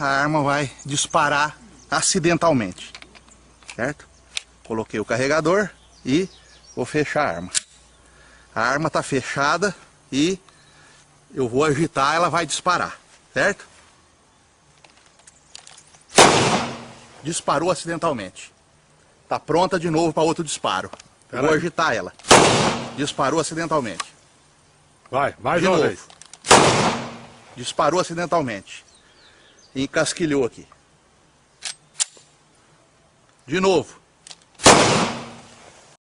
A arma vai disparar acidentalmente, certo? Coloquei o carregador e vou fechar a arma. A arma está fechada e eu vou agitar, ela vai disparar, certo? Disparou acidentalmente. Está pronta de novo para outro disparo. Eu vou agitar ela. Disparou acidentalmente. Vai, mais de uma novo. vez. Disparou acidentalmente. Encasquilhou aqui. De novo.